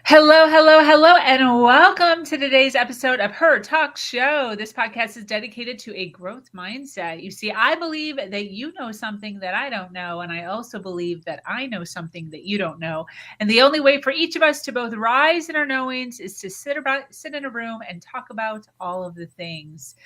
Hello, hello, hello, and welcome to today's episode of Her Talk Show. This podcast is dedicated to a growth mindset. You see, I believe that you know something that I don't know, and I also believe that I know something that you don't know. And the only way for each of us to both rise in our knowings is to sit in a room and talk about all of the things.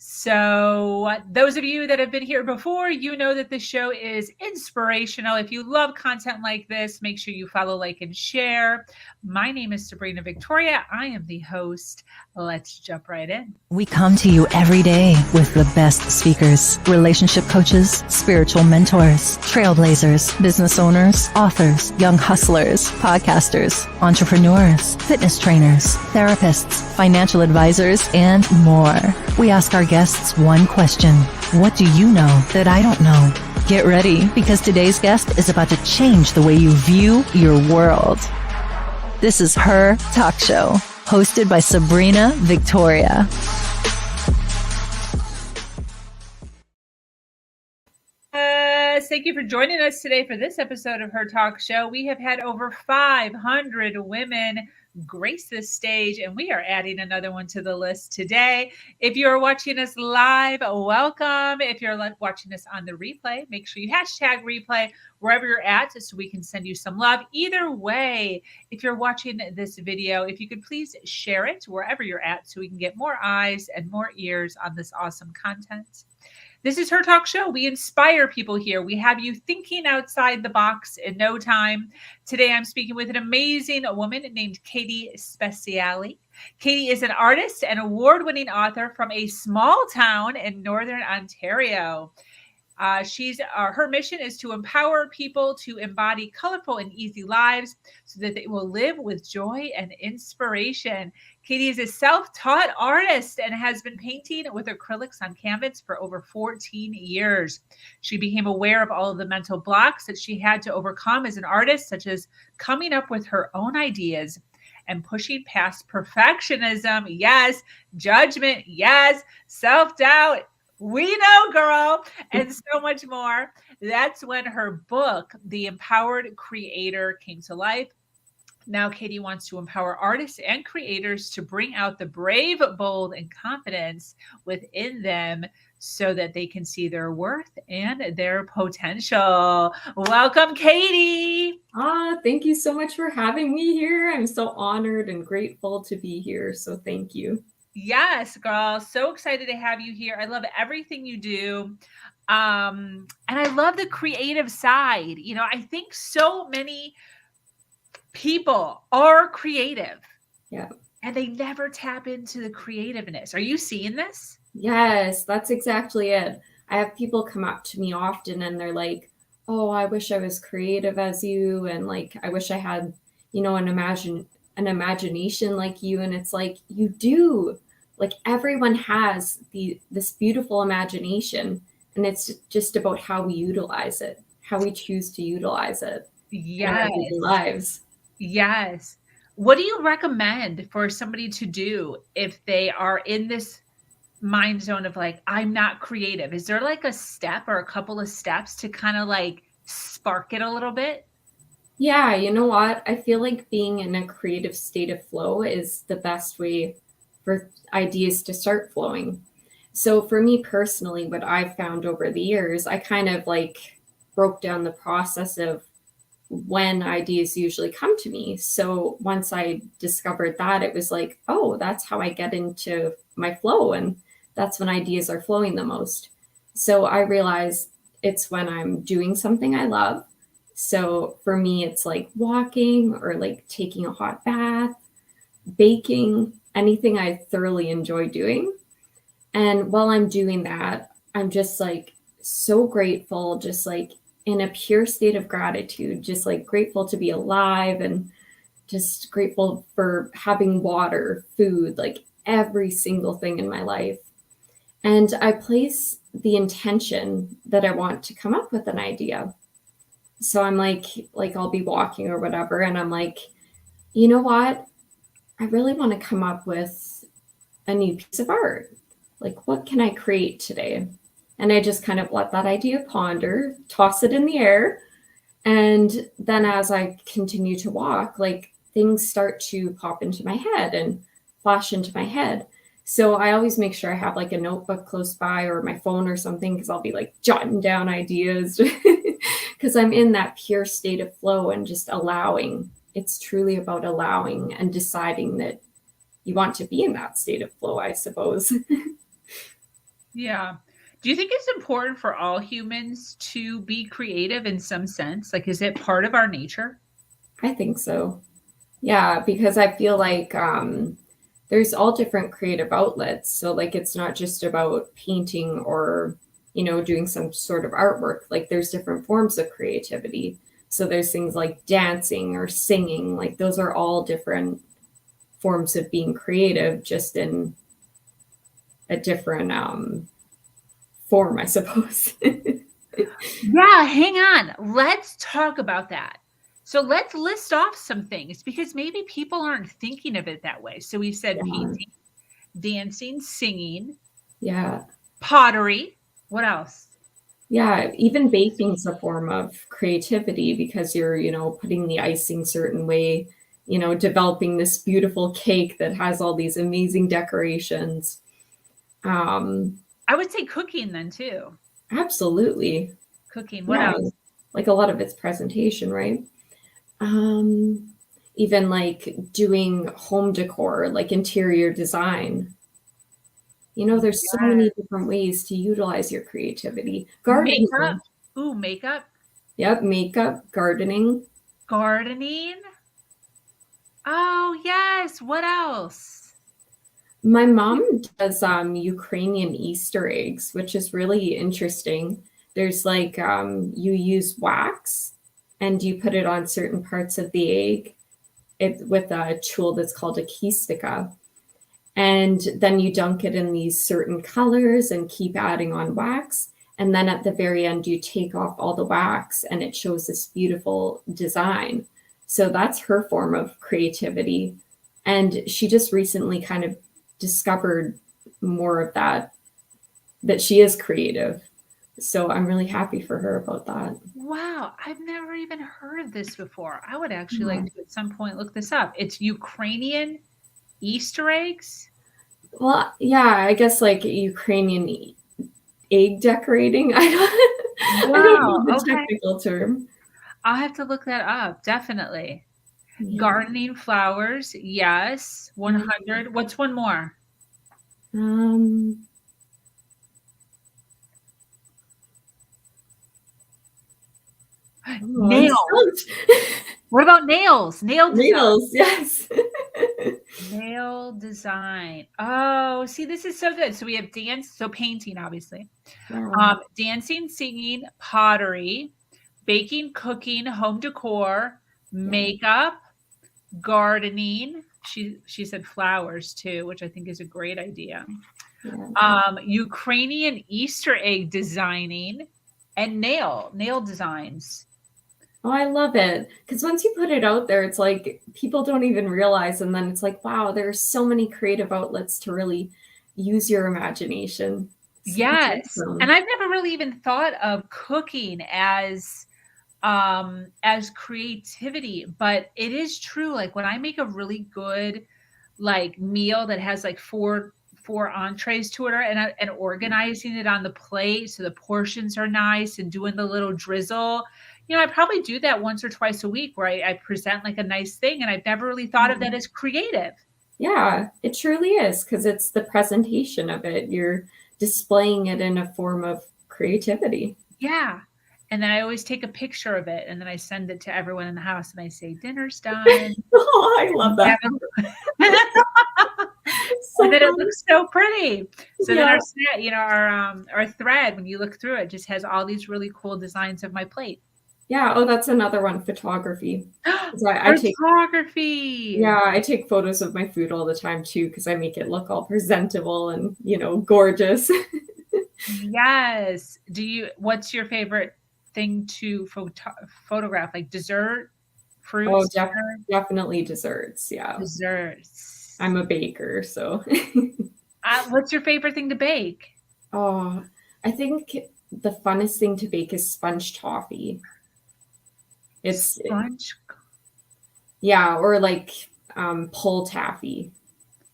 So, those of you that have been here before, you know that this show is inspirational. If you love content like this, make sure you follow, like, and share. My name is Sabrina Victoria. I am the host. Let's jump right in. We come to you every day with the best speakers, relationship coaches, spiritual mentors, trailblazers, business owners, authors, young hustlers, podcasters, entrepreneurs, fitness trainers, therapists, financial advisors, and more. We ask our guests one question. What do you know that I don't know? Get ready, because today's guest is about to change the way you view your world. This is Her Talk Show, hosted by Sabrina Victoria. Thank you for joining us today for this episode of Her Talk Show. We have had over 500 women grace this stage, and we are adding another one to the list today. If you're watching us live, welcome. If you're watching us on the replay, make sure you hashtag replay wherever you're at so we can send you some love. Either way, if you're watching this video, if you could please share it wherever you're at so we can get more eyes and more ears on this awesome content. This is Her Talk Show. We inspire people here. We have you thinking outside the box in no time. Today, I'm speaking with an amazing woman named Katy Speziale. Katy is an artist and award-winning author from a small town in Northern Ontario. Her mission is to empower people to embody colorful and easy lives so that they will live with joy and inspiration. Katy is a self-taught artist and has been painting with acrylics on canvas for over 14 years. She became aware of all of the mental blocks that she had to overcome as an artist, such as coming up with her own ideas and pushing past perfectionism. Yes. Judgment. Yes. Self-doubt. We know, girl, and so much more. That's when her book, The Empowered Creator, came to life. Now, Katy wants to empower artists and creators to bring out the brave, bold, and confidence within them so that they can see their worth and their potential. Welcome, Katy. Thank you so much for having me here. I'm so honored and grateful to be here. So thank you. Yes, girl. So excited to have you here. I love everything you do. And I love the creative side. You know, I think so many people are creative. Yeah. And they never tap into the creativeness. Are you seeing this? Yes, that's exactly it. I have people come up to me often and they're like, oh, I wish I was creative as you. And like, I wish I had, an imagination like you. And it's like, you do. Like everyone has this beautiful imagination, and it's just about how we utilize it, how we choose to utilize it in our daily lives. Yes. What do you recommend for somebody to do if they are in this mind zone of like, I'm not creative? Is there like a step or a couple of steps to kind of like spark it a little bit? Yeah, you know what? I feel like being in a creative state of flow is the best way for ideas to start flowing. So for me personally, what I've found over the years, I kind of like broke down the process of when ideas usually come to me. So once I discovered that, it was like, oh, that's how I get into my flow. And that's when ideas are flowing the most. So I realized it's when I'm doing something I love. So for me, it's like walking or like taking a hot bath, baking, anything I thoroughly enjoy doing. And while I'm doing that, I'm just like so grateful, just like in a pure state of gratitude, just like grateful to be alive and just grateful for having water, food, like every single thing in my life. And I place the intention that I want to come up with an idea. So I'm like I'll be walking or whatever. And I'm like, you know what? I really want to come up with a new piece of art. Like, what can I create today? And I just kind of let that idea ponder, toss it in the air. And then as I continue to walk, like things start to pop into my head and flash into my head. So I always make sure I have like a notebook close by or my phone or something, because I'll be like jotting down ideas because I'm in that pure state of flow and just allowing. It's truly about allowing and deciding that you want to be in that state of flow, I suppose. Yeah. Do you think it's important for all humans to be creative in some sense? Like, is it part of our nature? I think so. Yeah, because I feel like there's all different creative outlets. So like it's not just about painting or, doing some sort of artwork. Like there's different forms of creativity. So there's things like dancing or singing. Like those are all different forms of being creative, just in a different form, I suppose. Yeah, hang on. Let's talk about that. So let's list off some things because maybe people aren't thinking of it that way. So we've said Yeah. painting, dancing, singing, Yeah. pottery. What else? Yeah, even baking's a form of creativity because you're, putting the icing certain way, developing this beautiful cake that has all these amazing decorations. Um, I would say cooking then too. Absolutely. Cooking. What Yeah, else? like a lot of it's presentation, right? Um, Even like doing home decor, like interior design. There's so Yeah. many different ways to utilize your creativity. Makeup. Gardening. Ooh, makeup. Yep, makeup, gardening. Gardening. Oh, yes. What else? My mom does Ukrainian Easter eggs, which is really interesting. There's like you use wax and you put it on certain parts of the egg with a tool that's called a keystica. And then you dunk it in these certain colors and keep adding on wax. And then at the very end, you take off all the wax and it shows this beautiful design. So that's her form of creativity. And she just recently kind of discovered more of that she is creative. So I'm really happy for her about that. Wow, I've never even heard of this before. I would actually Yeah. like to at some point look this up. It's Ukrainian Easter eggs. Well, yeah, I guess like Ukrainian egg decorating. I don't Wow. know the Okay. technical term. I'll have to look that up. Definitely. Yeah. Gardening flowers. Yes. 100. What's one more? Um, oh, I'm Nails. stumped. What about nails? Nail design. Nails, yes. Nail design. Oh, see, this is so good. So we have dance, so painting, obviously. Yeah. Dancing, singing, pottery, baking, cooking, home decor, makeup, gardening. She said flowers too, which I think is a great idea. Yeah. Ukrainian Easter egg designing and nail designs. Oh, I love it. Because once you put it out there, it's like people don't even realize. And then it's like, wow, there's so many creative outlets to really use your imagination. So that's Yes. And awesome. I've never really even thought of cooking as creativity, but it is true. Like when I make a really good like meal that has like four entrees to it, and organizing it on the plate so the portions are nice and doing the little drizzle. I probably do that once or twice a week where I present like a nice thing, and I've never really thought of that as creative. Yeah, it truly is because it's the presentation of it. You're displaying it in a form of creativity. Yeah. And then I always take a picture of it and then I send it to everyone in the house and I say, dinner's done. Oh, I love that. So And then it fun. looks so pretty. So then Yeah. our set, our thread, when you look through it, just has all these really cool designs of my plate. Yeah. Oh, that's another one. Photography. So I take, Photography. yeah, I take photos of my food all the time too, because I make it look all presentable and, gorgeous. Yes. What's your favorite thing to photograph? Like dessert, Oh, fruits, dinner, definitely desserts. Yeah. desserts. I'm a baker, so. What's your favorite thing to bake? Oh, I think the funnest thing to bake is sponge toffee. It's Sponge. Yeah, or like pull taffy,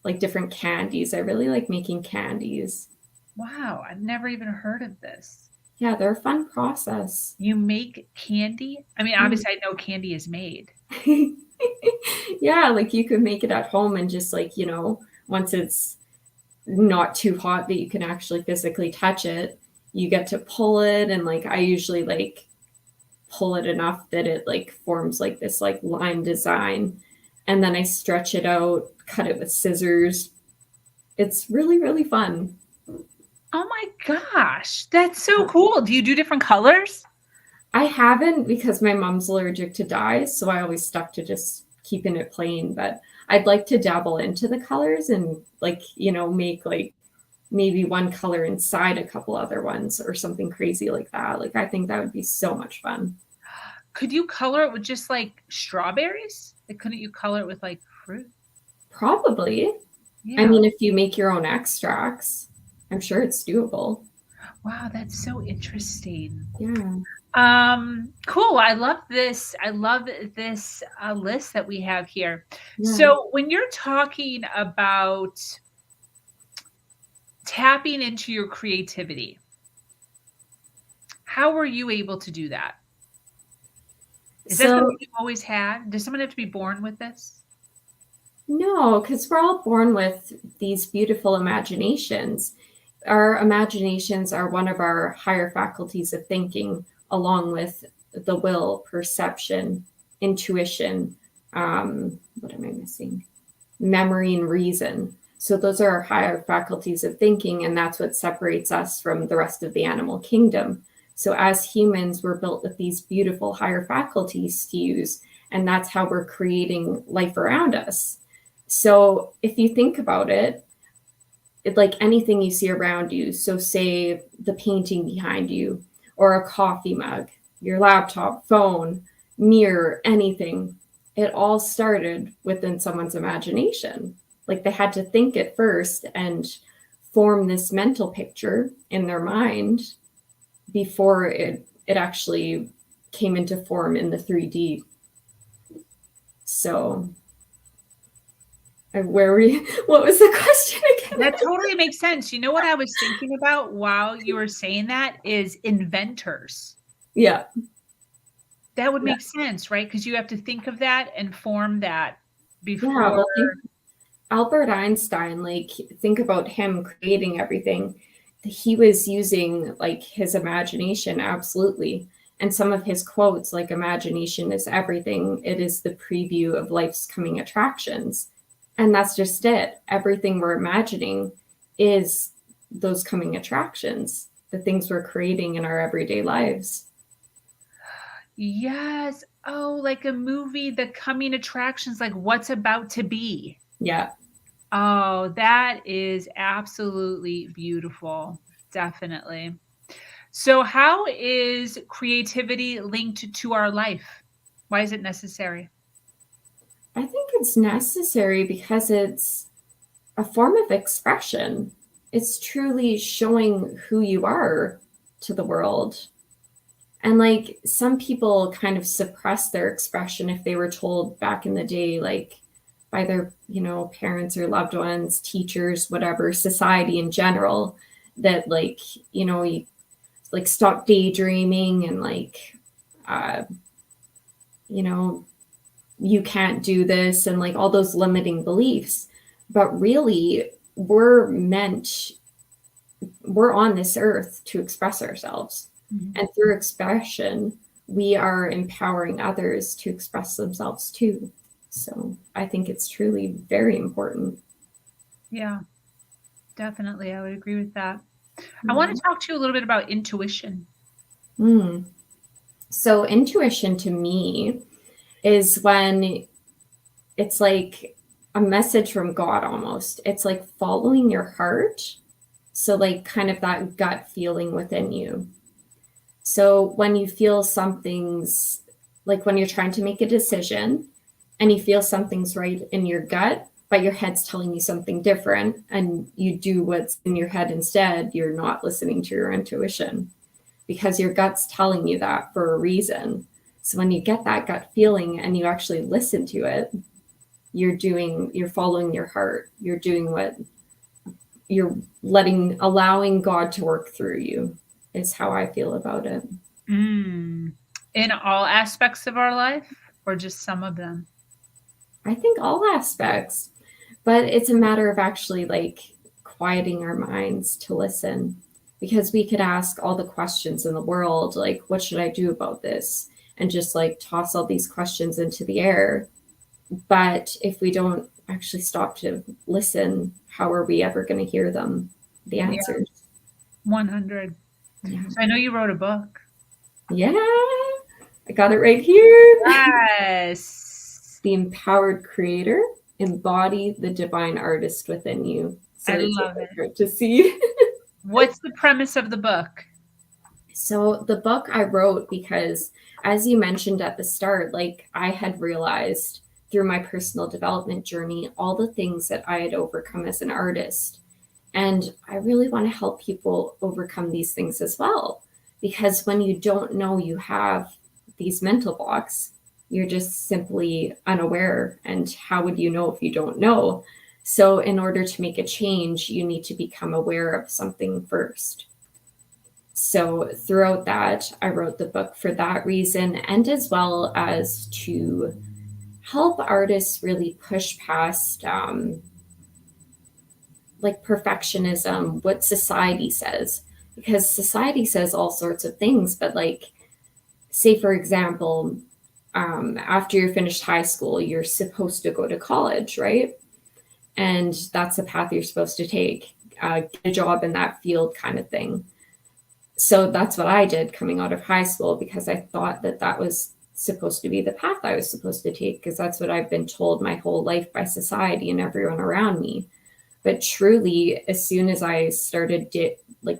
like different candies. I really like making candies. Wow, I've never even heard of this. Yeah, they're a fun process. You make candy? I mean, Mm. obviously, I know candy is made. Yeah, like you could make it at home and just like, once it's not too hot that you can actually physically touch it, you get to pull it. And like, I usually like pull it enough that it like forms like this like line design. And then I stretch it out, cut it with scissors. It's really, really fun. Oh my gosh, that's so cool. Do you do different colors? I haven't because my mom's allergic to dyes, so I always stuck to just keeping it plain. But I'd like to dabble into the colors and like, make like maybe one color inside a couple other ones or something crazy like that. Like I think that would be so much fun. Could you color it with just like strawberries? Like, couldn't you color it with like fruit? Probably. I Yeah. mean, if you make your own extracts, I'm sure it's doable. Wow, that's so interesting. Yeah. Cool. I love this. I love this list that we have here. Yeah. So, when you're talking about tapping into your creativity, how were you able to do that? Is that So something you've always had? Does someone have to be born with this? no, because we're all born with these beautiful imaginations. Our imaginations are one of our higher faculties of thinking, along with the will, perception, intuition. What am I missing? Memory and reason. So those are our higher faculties of thinking, and that's what separates us from the rest of the animal kingdom. So as humans, we're built with these beautiful higher faculties to use, and that's how we're creating life around us. So if you think about it, like anything you see around you, so say the painting behind you, or a coffee mug, your laptop, phone, mirror, anything, it all started within someone's imagination. Like they had to think it first and form this mental picture in their mind before it actually came into form in the 3D. So where we what was the question again? That totally makes sense. You know what I was thinking about while you were saying that is inventors. Yeah. That would Yeah. make sense, right? Because you have to think of that and form that Yeah. before. Well, Albert Einstein, like think about him creating everything. He was using like his imagination, absolutely. And some of his quotes, like imagination is everything. It is the preview of life's coming attractions. And that's just it. Everything we're imagining is those coming attractions, the things we're creating in our everyday lives. Yes. Oh, like a movie, the coming attractions, like what's about to be. Yeah. Oh, that is absolutely beautiful. Definitely. So, how is creativity linked to our life? Why is it necessary? I think it's necessary because it's a form of expression. It's truly showing who you are to the world. And like some people kind of suppress their expression if they were told back in the day, like by their, parents or loved ones, teachers, whatever, society in general, that like, you like stop daydreaming and like, uh, you know, you can't do this and like all those limiting beliefs. But really, we're on this earth to express ourselves. Mhm. And through expression, we are empowering others to express themselves too. So I think it's truly very important. Yeah, definitely. I would agree with that. I want Yeah. to talk to you a little bit about intuition. Mm. So intuition to me is when it's like a message from God almost. It's like following your heart. So like kind of that gut feeling within you. So when you feel something's like when you're trying to make a decision and you feel something's right in your gut, but your head's telling you something different and you do what's in your head instead, you're not listening to your intuition because your gut's telling you that for a reason. So when you get that gut feeling and you actually listen to it, you're following your heart. You're doing what you're allowing God to work through you, is how I feel about it. In all aspects of our life, or just some of them? I think all aspects, but it's a matter of actually like quieting our minds to listen, because we could ask all the questions in the world, like, what should I do about this? And just like toss all these questions into the air. But if we don't actually stop to listen, how are we ever going to hear them, the answers? 100. Yeah. So I know you wrote a book. Yeah. I got it right here. Yes. The Empowered Creator, Embody the Divine Artist Within You. So I it's love it. hard to see. What's the premise of the book? So the book I wrote because, as you mentioned at the start, like I had realized through my personal development journey, all the things that I had overcome as an artist. And I really want to help people overcome these things as well. Because when you don't know you have these mental blocks, you're just simply unaware. And how would you know if you don't know? So in order to make a change, you need to become aware of something first. So throughout that, I wrote the book for that reason, and as well as to help artists really push past like perfectionism, what society says, because society says all sorts of things. But like, say for example, after you're finished high school, you're supposed to go to college, right? And that's the path you're supposed to take, get a job in that field kind of thing. So that's what I did coming out of high school, because I thought that that was supposed to be the path I was supposed to take, because that's what I've been told my whole life by society and everyone around me. But truly, as soon as I started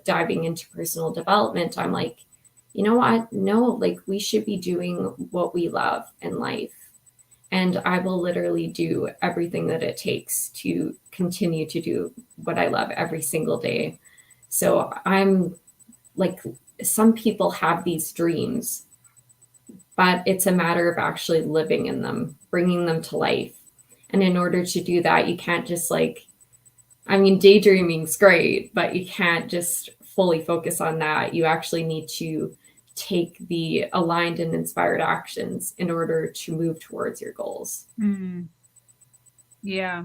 diving into personal development, I'm like, you know what? No, like we should be doing what we love in life. And I will literally do everything that it takes to continue to do what I love every single day. So I'm like, some people have these dreams, but it's a matter of actually living in them, bringing them to life. And in order to do that, you can't just daydreaming's great, but you can't just fully focus on that. You actually need to take the aligned and inspired actions in order to move towards your goals. Yeah,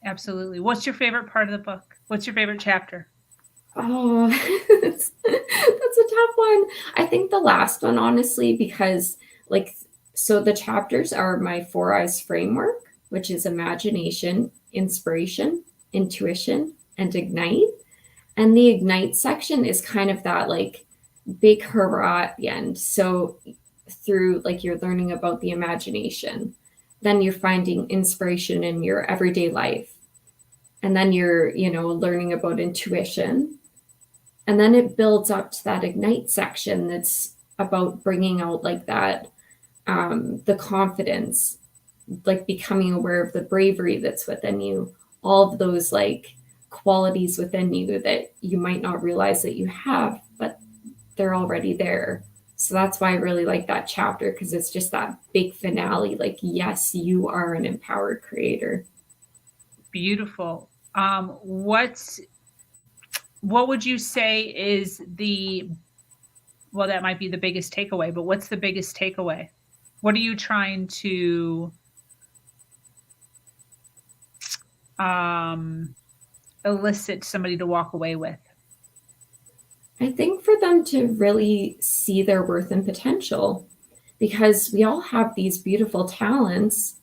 absolutely. What's your favorite part of the book? What's your favorite chapter? Oh, that's a tough one. I think the last one, honestly, because so the chapters are my 4 eyes framework, which is imagination, inspiration, intuition, and ignite. And the ignite section is kind of that like big hurrah at the end. So through like you're learning about the imagination, then you're finding inspiration in your everyday life. And then you're, learning about intuition. And then it builds up to that ignite section that's about bringing out like that, the confidence, like becoming aware of the bravery that's within you, all of those like qualities within you that you might not realize that you have, but they're already there. So that's why I really like that chapter, because it's just that big finale. Like, yes, you are an empowered creator. Beautiful. What would you say is that might be the biggest takeaway, but what's the biggest takeaway? What are you trying to elicit somebody to walk away with? I think for them to really see their worth and potential, because we all have these beautiful talents,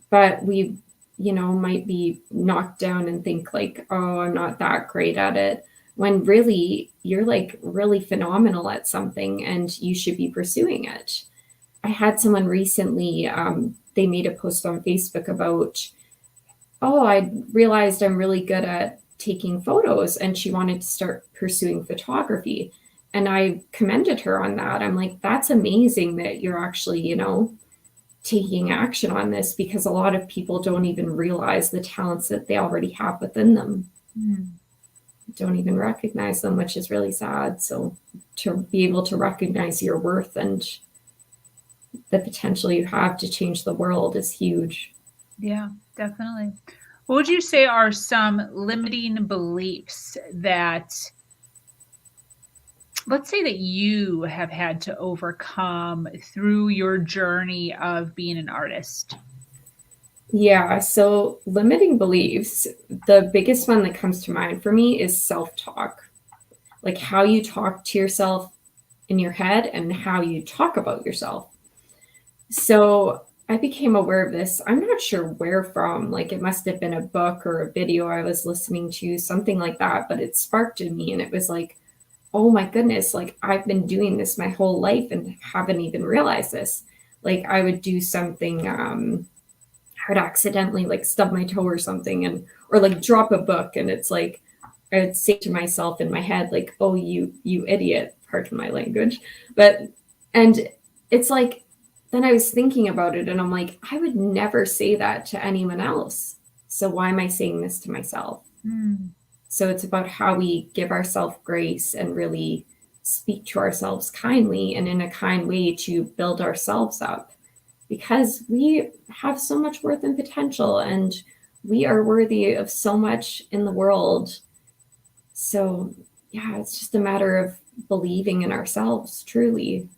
but we, might be knocked down and think like, oh, I'm not that great at it. When really you're like really phenomenal at something and you should be pursuing it. I had someone recently, they made a post on Facebook about, oh, I realized I'm really good at taking photos, and she wanted to start pursuing photography. And I commended her on that. I'm like, that's amazing that you're actually, taking action on this, because a lot of people don't even realize the talents that they already have within them. Don't even recognize them, which is really sad. So to be able to recognize your worth and the potential you have to change the world is huge. Yeah, definitely. What would you say are some limiting beliefs that, let's say, that you have had to overcome through your journey of being an artist? Yeah, so limiting beliefs, the biggest one that comes to mind for me is self-talk. Like how you talk to yourself in your head and how you talk about yourself. So I became aware of this. I'm not sure where from. Like it must have been a book or a video I was listening to, something like that. But it sparked in me and it was like, oh my goodness, like I've been doing this my whole life and haven't even realized this. Like I would do something, I would accidentally like stub my toe or something and or like drop a book and it's like I would say to myself in my head, like, oh you idiot, pardon my language. But and it's like then I was thinking about it and I'm like, I would never say that to anyone else. So why am I saying this to myself? Mm, So it's about how we give ourselves grace and really speak to ourselves kindly and in a kind way to build ourselves up because we have so much worth and potential and we are worthy of so much in the world. So, yeah, it's just a matter of believing in ourselves truly.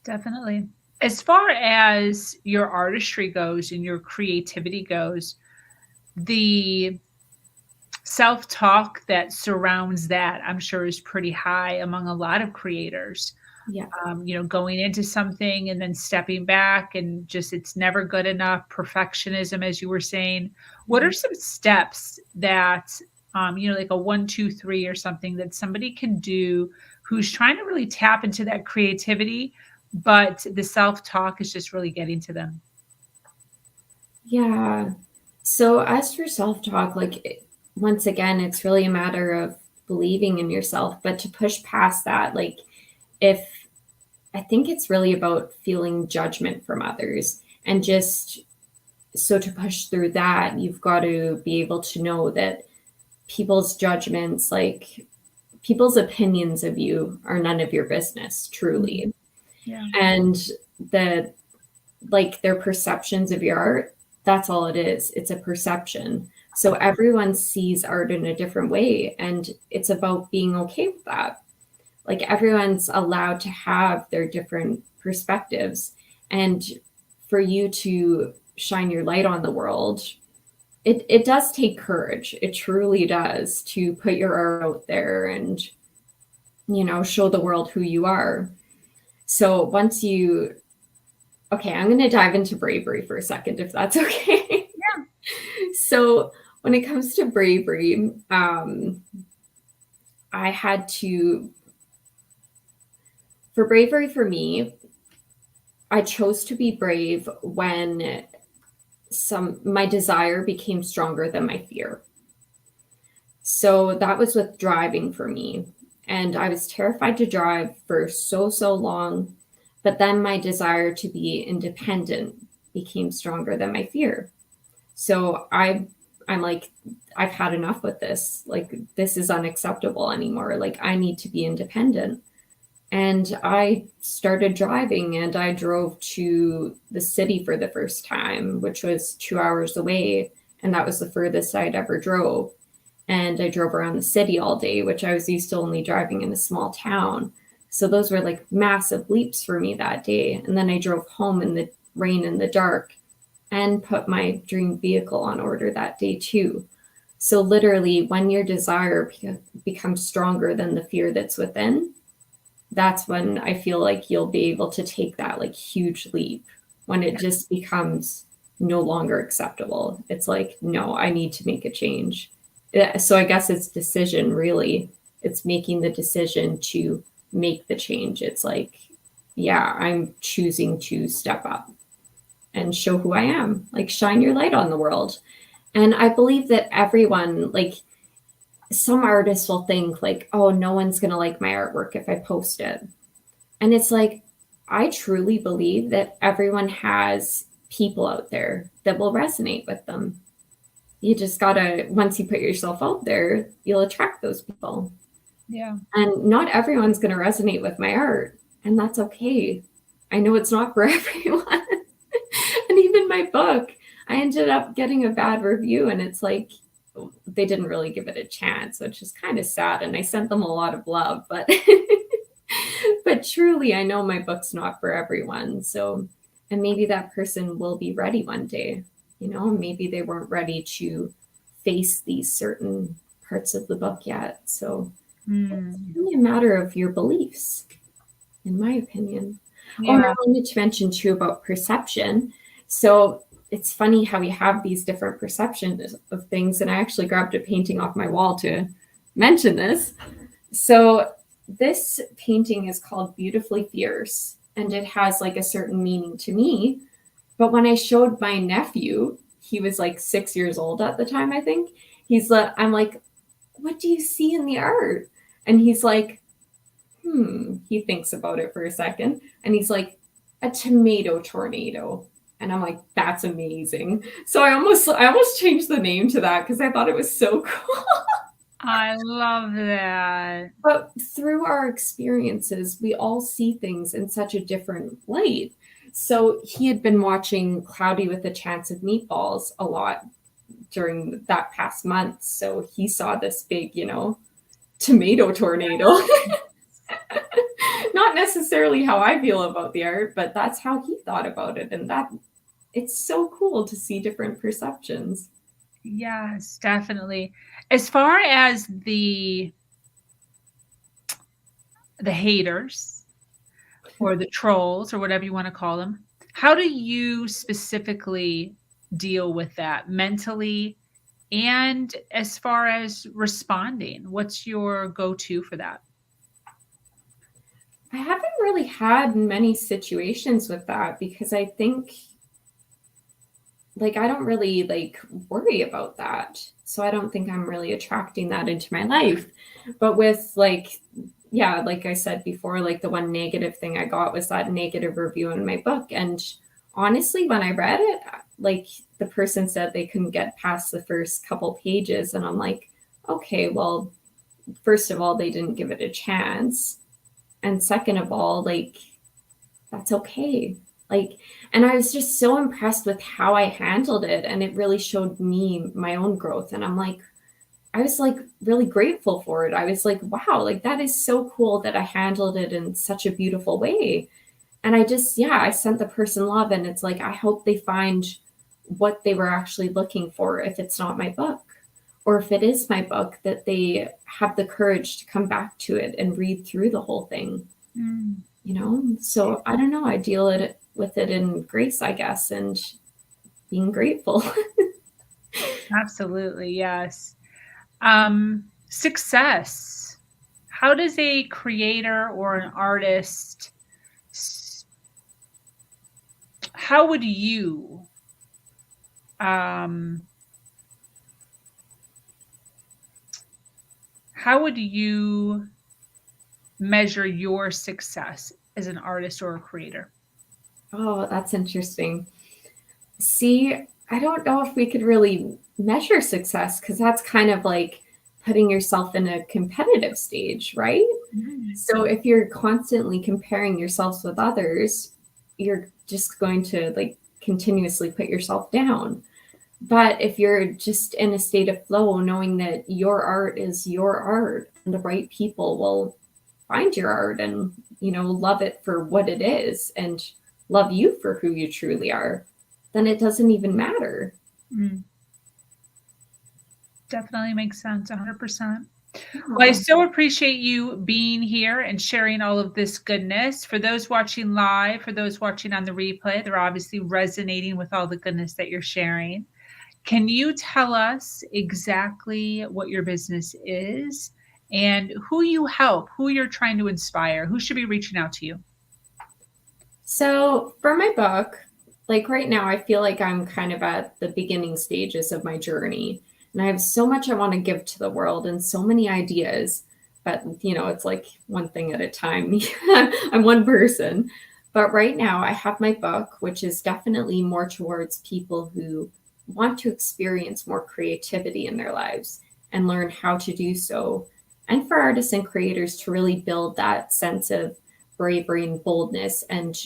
definitely. As far as your artistry goes and your creativity goes, the self-talk that surrounds that, I'm sure, is pretty high among a lot of creators. Yeah. Going into something and then stepping back and just it's never good enough, perfectionism, as you were saying. What are some steps that, like a 1, 2, 3 or something that somebody can do who's trying to really tap into that creativity, but the self-talk is just really getting to them? Yeah. So, as for self talk, once again, it's really a matter of believing in yourself. But to push past that, like, if I think it's really about feeling judgment from others and just so to push through that, you've got to be able to know that people's judgments, like people's opinions of you, are none of your business, Mhm. truly. Yeah. And that, like, their perceptions of your art, that's all it is. It's a perception. So everyone sees art in a different way. And it's about being okay with that. Like, everyone's allowed to have their different perspectives. And for you to shine your light on the world, it does take courage. It truly does to put your art out there and, show the world who you are. So once you, okay, I'm going to dive into bravery for a second, if that's okay. Yeah. So when it comes to bravery, I had to, for bravery for me, I chose to be brave when my desire became stronger than my fear. So that was with driving for me. And I was terrified to drive for so long. But then my desire to be independent became stronger than my fear. So I'm like, I've had enough with this. Like, this is unacceptable anymore. Like, I need to be independent. And I started driving and I drove to the city for the first time, which was 2 hours away. And that was the furthest I'd ever drove. And I drove around the city all day, which I was used to only driving in a small town. So those were like massive leaps for me that day. And then I drove home in the rain and the dark and put my dream vehicle on order that day too. So literally, when your desire becomes stronger than the fear that's within, that's when I feel like you'll be able to take that like huge leap when it just becomes no longer acceptable. It's like, no, I need to make a change. So I guess it's decision, really. It's making the decision to make the change. It's like, yeah, I'm choosing to step up and show who I am, like shine your light on the world. And I believe that everyone, like, some artists will think like, oh, no one's going to like my artwork if I post it. And it's like, I truly believe that everyone has people out there that will resonate with them. You just gotta, once you put yourself out there, you'll attract those people. Yeah. And not everyone's going to resonate with my art, and that's okay. I know it's not for everyone. And even my book, I ended up getting a bad review, and it's like they didn't really give it a chance, which is kind of sad. And I sent them a lot of love, but but truly, I know my book's not for everyone. So, and maybe that person will be ready one day. Maybe they weren't ready to face these certain parts of the book yet. So it's really a matter of your beliefs, in my opinion. Oh, and I wanted to mention too about perception. So it's funny how we have these different perceptions of things. And I actually grabbed a painting off my wall to mention this. So this painting is called Beautifully Fierce, and it has like a certain meaning to me. But when I showed my nephew, he was like 6 years old at the time, I think. I'm like, what do you see in the art? And he's like, he thinks about it for a second. And he's like, a tomato tornado. And I'm like, that's amazing. So I almost changed the name to that because I thought it was so cool. I love that. But through our experiences, we all see things in such a different light. So he had been watching Cloudy with a Chance of Meatballs a lot during that past month. So he saw this big, tomato tornado. Not necessarily how I feel about the art, but that's how he thought about it. And it's so cool to see different perceptions. Yes, definitely. As far as the haters or the trolls or whatever you want to call them, how do you specifically deal with that mentally? And as far as responding, what's your go-to for that? I haven't really had many situations with that because I think I don't really worry about that. So I don't think I'm really attracting that into my life. But with like I said before, the one negative thing I got was that negative review in my book. And honestly, when I read it, the person said they couldn't get past the first couple pages. And I'm like, okay, well, first of all, they didn't give it a chance. And second of all, that's okay. And I was just so impressed with how I handled it. And it really showed me my own growth. And I was really grateful for it. I was like, wow, that is so cool that I handled it in such a beautiful way. And I sent the person love. And it's like, I hope they find what they were actually looking for if it's not my book. Or if it is my book, that they have the courage to come back to it and read through the whole thing. So I don't know. I deal with it in grace, I guess, and being grateful. Absolutely, yes. Success. How does a creator or an artist, how would you measure your success as an artist or a creator? Oh, that's interesting. See, I don't know if we could really measure success because that's kind of like putting yourself in a competitive stage, right? Mm-hmm. So if you're constantly comparing yourselves with others, you're just going to continuously put yourself down. But if you're just in a state of flow, knowing that your art is your art and the right people will find your art and, love it for what it is and love you for who you truly are, then it doesn't even matter. Definitely makes sense, 100%. Well, I so appreciate you being here and sharing all of this goodness. For those watching live, for those watching on the replay, they're obviously resonating with all the goodness that you're sharing. Can you tell us exactly what your business is and who you help, who you're trying to inspire, who should be reaching out to you? So for my book, right now, I feel like I'm kind of at the beginning stages of my journey. And I have so much I want to give to the world and so many ideas. But, it's one thing at a time. I'm one person. But right now, I have my book, which is definitely more towards people who want to experience more creativity in their lives and learn how to do so. And for artists and creators to really build that sense of bravery and boldness and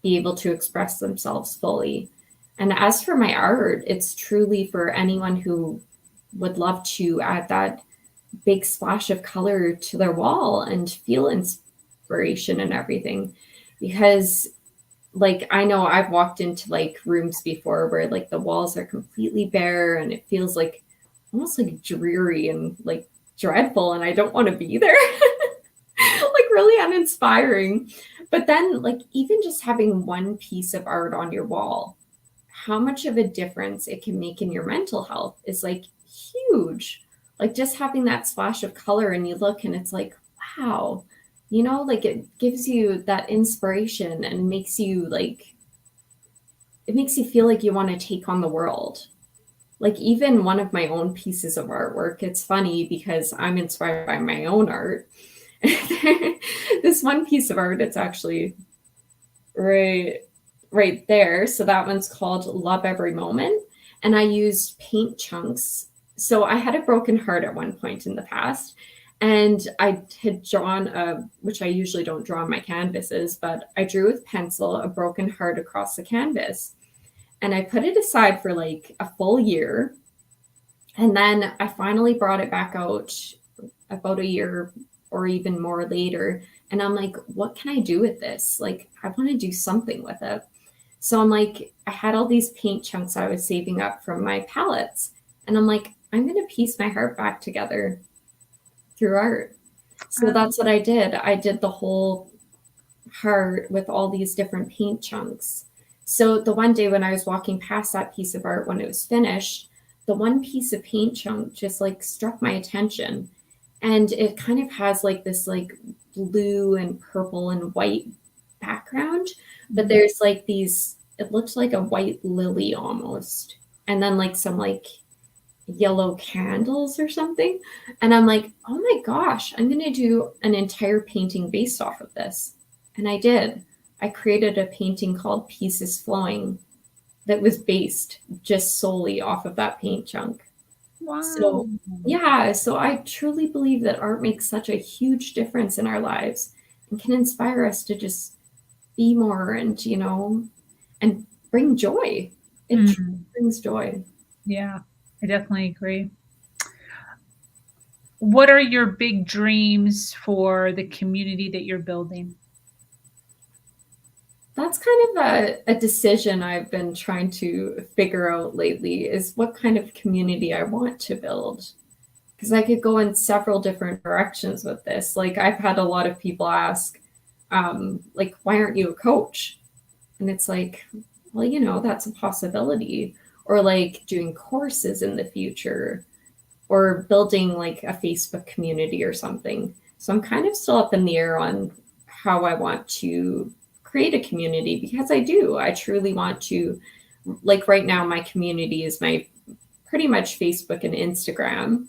be able to express themselves fully. And as for my art, it's truly for anyone who would love to add that big splash of color to their wall and feel inspiration and everything. Because like I know I've walked into like rooms before where like the walls are completely bare and it feels like almost like dreary and like dreadful, and I don't want to be there. Like really uninspiring. But then like even just having one piece of art on your wall, how much of a difference it can make in your mental health is like huge. Like just having that splash of color and you look and it's like, wow, you know, like it gives you that inspiration and makes you like, it makes you feel like you want to take on the world. Like even one of my own pieces of artwork, it's funny because I'm inspired by my own art. This one piece of art, it's actually right there. So that one's called Love Every Moment. And I used paint chunks. So I had a broken heart at one point in the past. And I had drawn which I usually don't draw on my canvases, but I drew with pencil a broken heart across the canvas. And I put it aside for like a full year. And then I finally brought it back out about a year or even more later. And I'm like, what can I do with this? Like, I want to do something with it. So I'm like, I had all these paint chunks I was saving up from my palettes. And I'm like, I'm going to piece my heart back together through art. So that's what I did. I did the whole heart with all these different paint chunks. So the one day when I was walking past that piece of art when it was finished, the one piece of paint chunk just like struck my attention. And it kind of has like this like blue and purple and white background, but there's like these, it looks like a white lily almost. And then like some like yellow candles or something. And I'm like, oh my gosh, I'm going to do an entire painting based off of this. And I did. I created a painting called Pieces Flowing that was based just solely off of that paint chunk. Wow. So, yeah, so I truly believe that art makes such a huge difference in our lives and can inspire us to just be more and, you know, and bring joy. It truly brings joy. Yeah, I definitely agree. What are your big dreams for the community that you're building? That's kind of a decision I've been trying to figure out lately is what kind of community I want to build. Because I could go in several different directions with this. Like I've had a lot of people ask, like, why aren't you a coach? And it's like, well, you know, that's a possibility. Or like doing courses in the future or building like a Facebook community or something. So I'm kind of still up in the air on how I want to create a community because I do. I truly want to, like right now, my community is my pretty much Facebook and Instagram.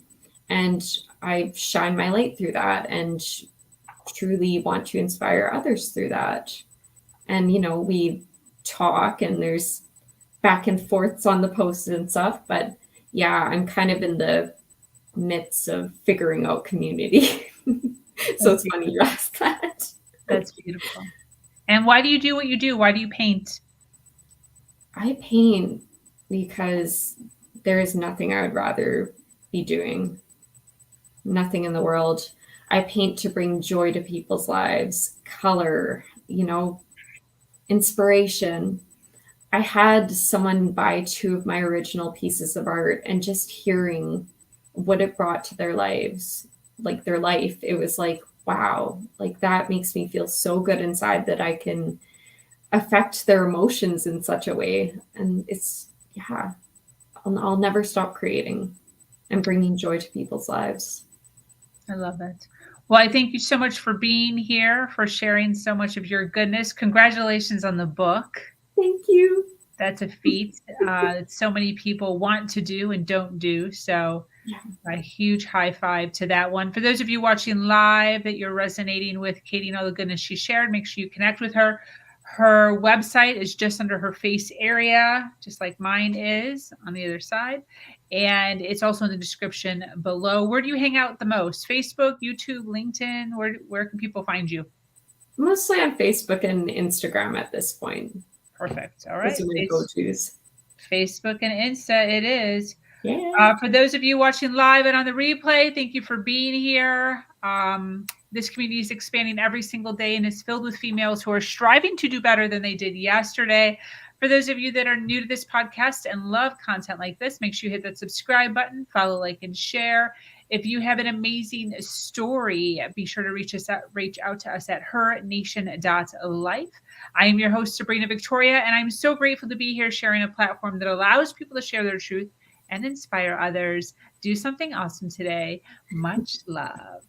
And I shine my light through that and truly want to inspire others through that. And, you know, we talk and there's back and forths on the posts and stuff. But yeah, I'm kind of in the midst of figuring out community. So it's funny you ask that. That's beautiful. And why do you do what you do? Why do you paint? I paint because there is nothing I would rather be doing. Nothing in the world. I paint to bring joy to people's lives, color, you know, inspiration. I had someone buy 2 of my original pieces of art and just hearing what it brought to their lives, like their life, it was like, wow, like that makes me feel so good inside that I can affect their emotions in such a way. And it's, yeah, I'll never stop creating and bringing joy to people's lives. I love it. Well, I thank you so much for being here, for sharing so much of your goodness. Congratulations on the book. Thank you. That's a feat that so many people want to do and don't do. So a huge high five to that one. For those of you watching live that you're resonating with Katy and all the goodness she shared, make sure you connect with her. Her website is just under her face area, just like mine is on the other side. And it's also in the description below. Where do you hang out the most? Facebook, YouTube, LinkedIn? Where can people find you? Mostly on Facebook and Instagram at this point. Perfect. All right. Those are my go-tos. Facebook and Insta it is. Yeah. For those of you watching live and on the replay, thank you for being here. This community is expanding every single day and is filled with females who are striving to do better than they did yesterday. For those of you that are new to this podcast and love content like this, make sure you hit that subscribe button, follow, like, and share. If you have an amazing story, be sure to reach out to us at hernation.life. I am your host, Sabrina Victoria, and I'm so grateful to be here sharing a platform that allows people to share their truth and inspire others. Do something awesome today. Much love.